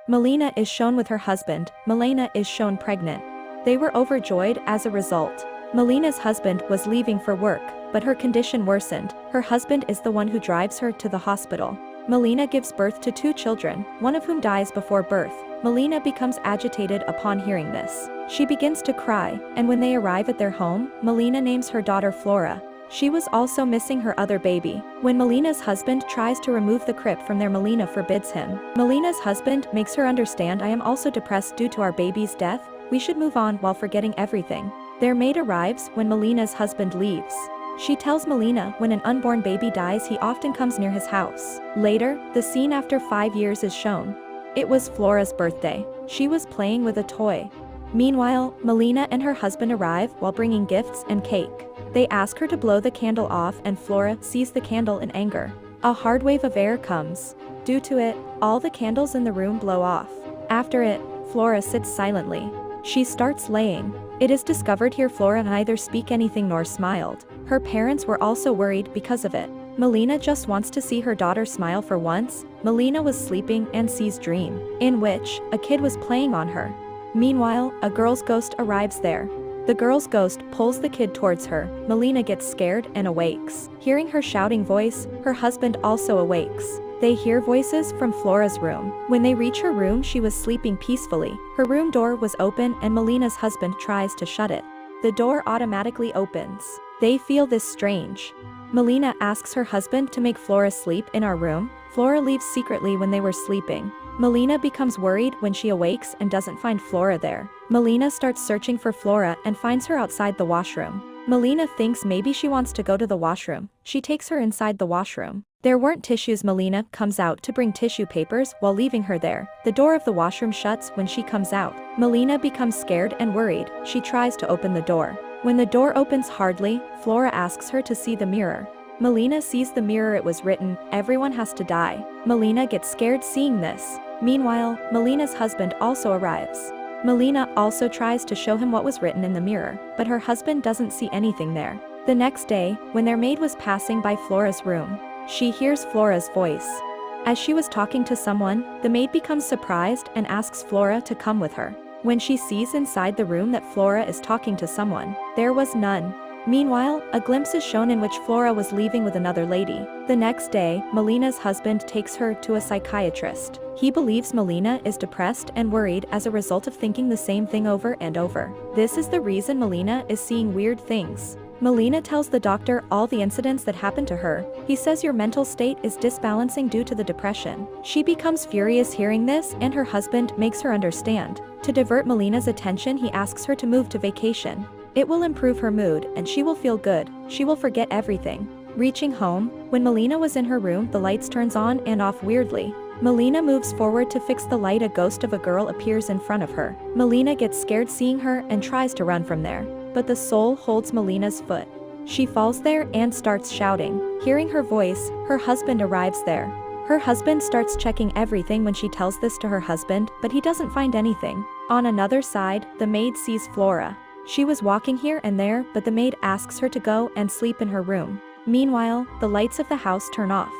Melina is shown with her husband, Melina is shown pregnant. They were overjoyed as a result. Melina's husband was leaving for work, but her condition worsened. Her husband is the one who drives her to the hospital. Melina gives birth to 2 children, one of whom dies before birth. Melina becomes agitated upon hearing this. She begins to cry, and when they arrive at their home, Melina names her daughter Flora. She was also missing her other baby. When Melina's husband tries to remove the crib from there, Melina forbids him. Melina's husband makes her understand, I am also depressed due to our baby's death. We should move on while forgetting everything. Their maid arrives when Melina's husband leaves. She tells Melina when an unborn baby dies he often comes near his house. Later, the scene after 5 years is shown. It was Flora's birthday. She was playing with a toy. Meanwhile, Melina and her husband arrive while bringing gifts and cake. They ask her to blow the candle off and Flora sees the candle in anger. A hard wave of air comes. Due to it, all the candles in the room blow off. After it, Flora sits silently. She starts laying. It is discovered here Flora neither speak anything nor smiled. Her parents were also worried because of it. Melina just wants to see her daughter smile for once. Melina was sleeping and sees dream, in which a kid was playing on her. Meanwhile, a girl's ghost arrives there. The girl's ghost pulls the kid towards her. Melina gets scared and awakes. Hearing her shouting voice, her husband also awakes. They hear voices from Flora's room. When they reach her room, she was sleeping peacefully. Her room door was open and Melina's husband tries to shut it. The door automatically opens. They feel this strange. Melina asks her husband to make Flora sleep in our room. Flora leaves secretly when they were sleeping. Melina becomes worried when she awakes and doesn't find Flora there. Melina starts searching for Flora and finds her outside the washroom. Melina thinks maybe she wants to go to the washroom. She takes her inside the washroom. There weren't tissues. Melina comes out to bring tissue papers while leaving her there. The door of the washroom shuts when she comes out. Melina becomes scared and worried. She tries to open the door. When the door opens hardly, Flora asks her to see the mirror. Melina sees the mirror. It was written, "Everyone has to die." Melina gets scared seeing this. Meanwhile, Melina's husband also arrives. Melina also tries to show him what was written in the mirror, but her husband doesn't see anything there. The next day, when their maid was passing by Flora's room, she hears Flora's voice. As she was talking to someone, the maid becomes surprised and asks Flora to come with her. When she sees inside the room that Flora is talking to someone, there was none. Meanwhile, a glimpse is shown in which Flora was leaving with another lady. The next day, Melina's husband takes her to a psychiatrist. He believes Melina is depressed and worried as a result of thinking the same thing over and over. This is the reason Melina is seeing weird things. Melina tells the doctor all the incidents that happened to her. He says your mental state is disbalancing due to the depression. She becomes furious hearing this and her husband makes her understand. To divert Melina's attention, he asks her to move to vacation. It will improve her mood and she will feel good. She will forget everything. Reaching home, when Melina was in her room, the lights turns on and off weirdly. Melina moves forward to fix the light. A ghost of a girl appears in front of her. Melina gets scared seeing her and tries to run from there. But the soul holds Melina's foot. She falls there and starts shouting. Hearing her voice, her husband arrives there. Her husband starts checking everything when she tells this to her husband, but he doesn't find anything. On another side, the maid sees Flora. She was walking here and there, but the maid asks her to go and sleep in her room. Meanwhile, the lights of the house turn off.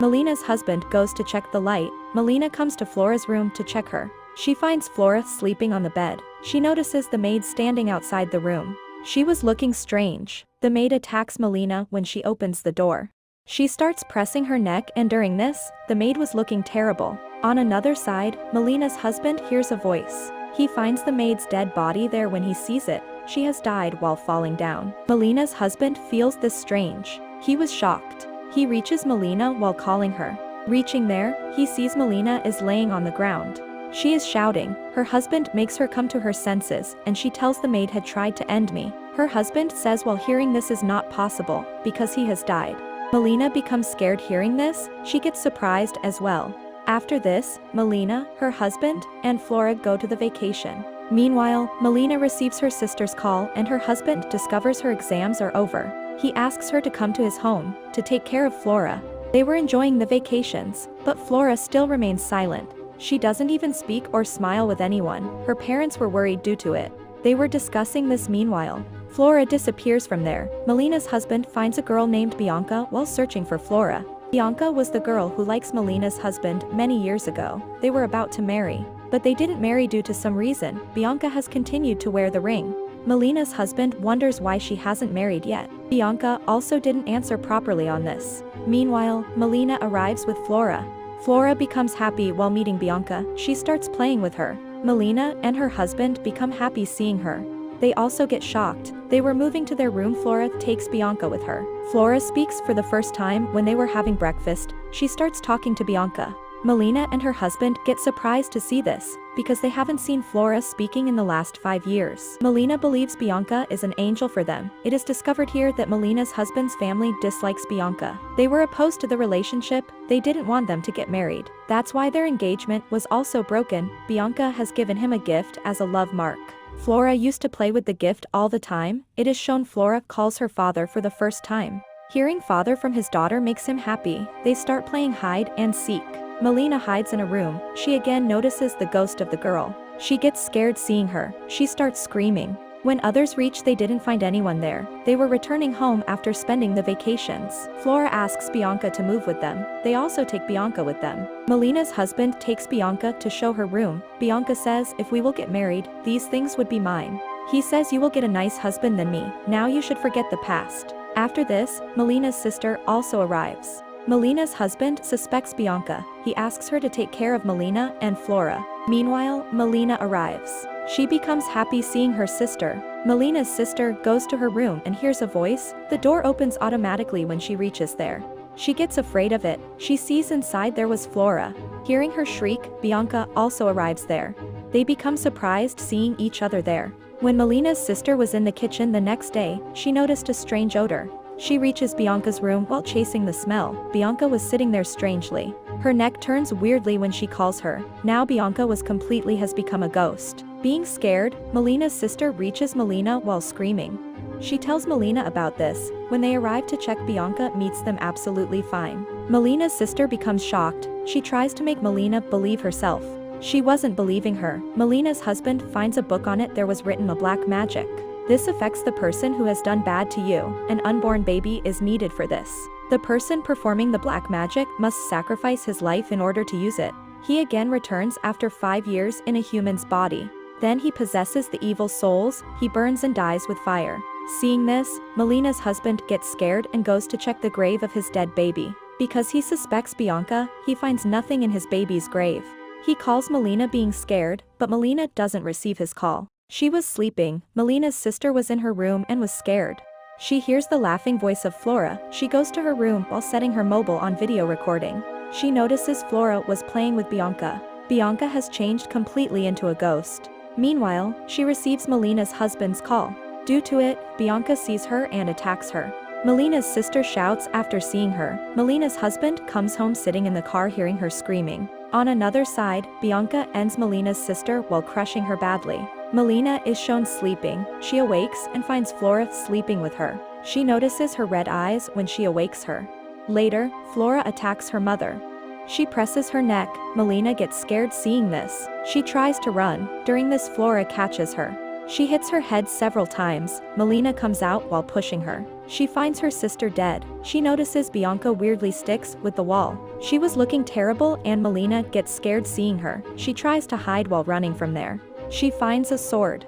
Melina's husband goes to check the light. Melina comes to Flora's room to check her. She finds Flora sleeping on the bed. She notices the maid standing outside the room. She was looking strange. The maid attacks Melina when she opens the door. She starts pressing her neck and during this, the maid was looking terrible. On another side, Melina's husband hears a voice. He finds the maid's dead body there. When he sees it, she has died while falling down. Melina's husband feels this strange. He was shocked. He reaches Melina while calling her. Reaching there, he sees Melina is laying on the ground. She is shouting. Her husband makes her come to her senses and she tells the maid had tried to end me. Her husband says while hearing this is not possible because he has died. Melina becomes scared hearing this. She gets surprised as well. After this, Melina, her husband, and Flora go to the vacation. Meanwhile, Melina receives her sister's call and her husband discovers her exams are over. He asks her to come to his home to take care of Flora. They were enjoying the vacations, but Flora still remains silent. She doesn't even speak or smile with anyone. Her parents were worried due to it. They were discussing this. Meanwhile, Flora disappears from there. Melina's husband finds a girl named Bianca while searching for Flora. Bianca was the girl who likes Melina's husband many years ago. They were about to marry. But they didn't marry due to some reason. Bianca has continued to wear the ring. Melina's husband wonders why she hasn't married yet. Bianca also didn't answer properly on this. Meanwhile, Melina arrives with Flora. Flora becomes happy while meeting Bianca. She starts playing with her. Melina and her husband become happy seeing her. They also get shocked. They were moving to their room. Flora takes Bianca with her. Flora speaks for the first time when they were having breakfast. She starts talking to Bianca. Melina and her husband get surprised to see this, because they haven't seen Flora speaking in the last 5 years. Melina believes Bianca is an angel for them. It is discovered here that Melina's husband's family dislikes Bianca. They were opposed to the relationship. They didn't want them to get married. That's why their engagement was also broken. Bianca has given him a gift as a love mark. Flora used to play with the gift all the time. It is shown Flora calls her father for the first time. Hearing father from his daughter makes him happy. They start playing hide and seek. Melina hides in a room. She again notices the ghost of the girl. She gets scared seeing her. She starts screaming. When others reach, they didn't find anyone there. They were returning home after spending the vacations. Flora asks Bianca to move with them. They also take Bianca with them. Melina's husband takes Bianca to show her room. Bianca says, if we will get married, these things would be mine. He says, you will get a nice husband than me. Now you should forget the past. After this, Melina's sister also arrives. Melina's husband suspects Bianca. He asks her to take care of Melina and Flora. Meanwhile, Melina arrives. She becomes happy seeing her sister. Melina's sister goes to her room and hears a voice. The door opens automatically when she reaches there. She gets afraid of it. She sees inside there was Flora. Hearing her shriek, Bianca also arrives there. They become surprised seeing each other there. When Melina's sister was in the kitchen the next day, she noticed a strange odor. She reaches Bianca's room while chasing the smell. Bianca was sitting there strangely. Her neck turns weirdly when she calls her. Now Bianca has become a ghost. Being scared, Melina's sister reaches Melina while screaming. She tells Melina about this. When they arrive to check, Bianca meets them absolutely fine. Melina's sister becomes shocked. She tries to make Melina believe herself. She wasn't believing her. Melina's husband finds a book. On it there was written a black magic. This affects the person who has done bad to you. An unborn baby is needed for this. The person performing the black magic must sacrifice his life in order to use it. He again returns after 5 years in a human's body. Then he possesses the evil souls. He burns and dies with fire. Seeing this, Melina's husband gets scared and goes to check the grave of his dead baby. Because he suspects Bianca, he finds nothing in his baby's grave. He calls Melina being scared, but Melina doesn't receive his call. She was sleeping. Melina's sister was in her room and was scared. She hears the laughing voice of Flora. She goes to her room while setting her mobile on video recording. She notices Flora was playing with Bianca. Bianca has changed completely into a ghost. Meanwhile, she receives Melina's husband's call. Due to it, Bianca sees her and attacks her. Melina's sister shouts after seeing her. Melina's husband comes home sitting in the car hearing her screaming. On another side, Bianca ends Melina's sister while crushing her badly. Melina is shown sleeping. She awakes and finds Flora sleeping with her. She notices her red eyes when she awakes her. Later, Flora attacks her mother. She presses her neck. Melina gets scared seeing this. She tries to run. During this, Flora catches her. She hits her head several times. Melina comes out while pushing her. She finds her sister dead. She notices Bianca weirdly sticks with the wall. She was looking terrible and Melina gets scared seeing her. She tries to hide while running from there. She finds a sword.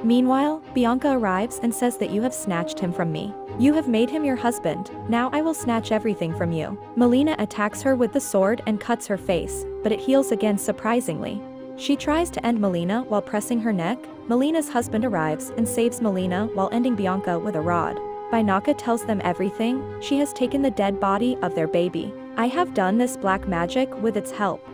Meanwhile, Bianca arrives and says that you have snatched him from me. You have made him your husband. Now I will snatch everything from you. Melina attacks her with the sword and cuts her face, but it heals again surprisingly. She tries to end Melina while pressing her neck. Melina's husband arrives and saves Melina while ending Bianca with a rod. Bianca tells them everything. She has taken the dead body of their baby. I have done this black magic with its help.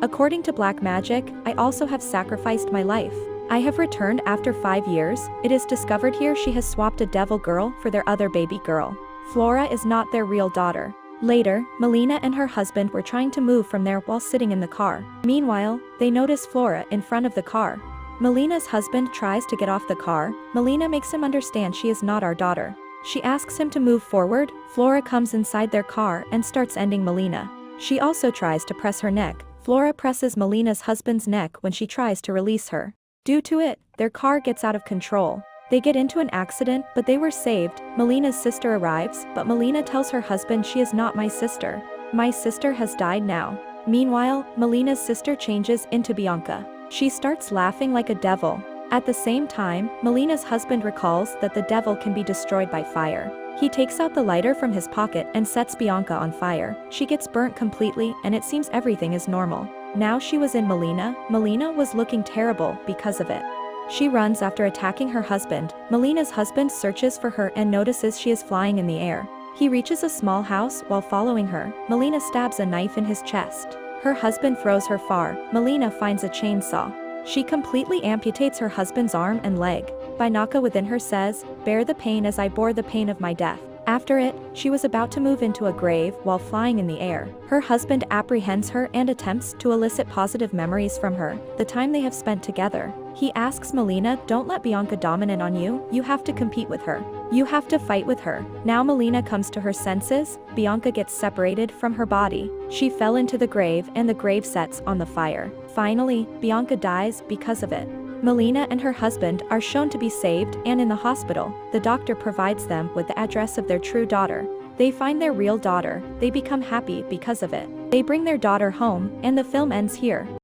According to black magic, I also have sacrificed my life. I have returned after 5 years. It is discovered here she has swapped a devil girl for their other baby girl. Flora is not their real daughter. Later, Melina and her husband were trying to move from there while sitting in the car. Meanwhile, they notice Flora in front of the car. Melina's husband tries to get off the car. Melina makes him understand she is not our daughter. She asks him to move forward. Flora comes inside their car and starts ending Melina. She also tries to press her neck. Flora presses Melina's husband's neck when she tries to release her. Due to it, their car gets out of control. They get into an accident, but they were saved. Melina's sister arrives, but Melina tells her husband she is not my sister. My sister has died now. Meanwhile, Melina's sister changes into Bianca. She starts laughing like a devil. At the same time, Melina's husband recalls that the devil can be destroyed by fire. He takes out the lighter from his pocket and sets Bianca on fire. She gets burnt completely, and it seems everything is normal. Now she was in Melina. Melina was looking terrible because of it. She runs after attacking her husband. Melina's husband searches for her and notices she is flying in the air. He reaches a small house while following her. Melina stabs a knife in his chest. Her husband throws her far. Melina finds a chainsaw. She completely amputates her husband's arm and leg. Bianca within her says, "Bear the pain as I bore the pain of my death." After it, she was about to move into a grave while flying in the air. Her husband apprehends her and attempts to elicit positive memories from her, the time they have spent together. He asks Melina, "Don't let Bianca dominate on you, you have to compete with her. You have to fight with her." Now Melina comes to her senses. Bianca gets separated from her body. She fell into the grave and the grave sets on the fire. Finally, Bianca dies because of it. Melina and her husband are shown to be saved, and in the hospital, the doctor provides them with the address of their true daughter. They find their real daughter. They become happy because of it. They bring their daughter home, and the film ends here.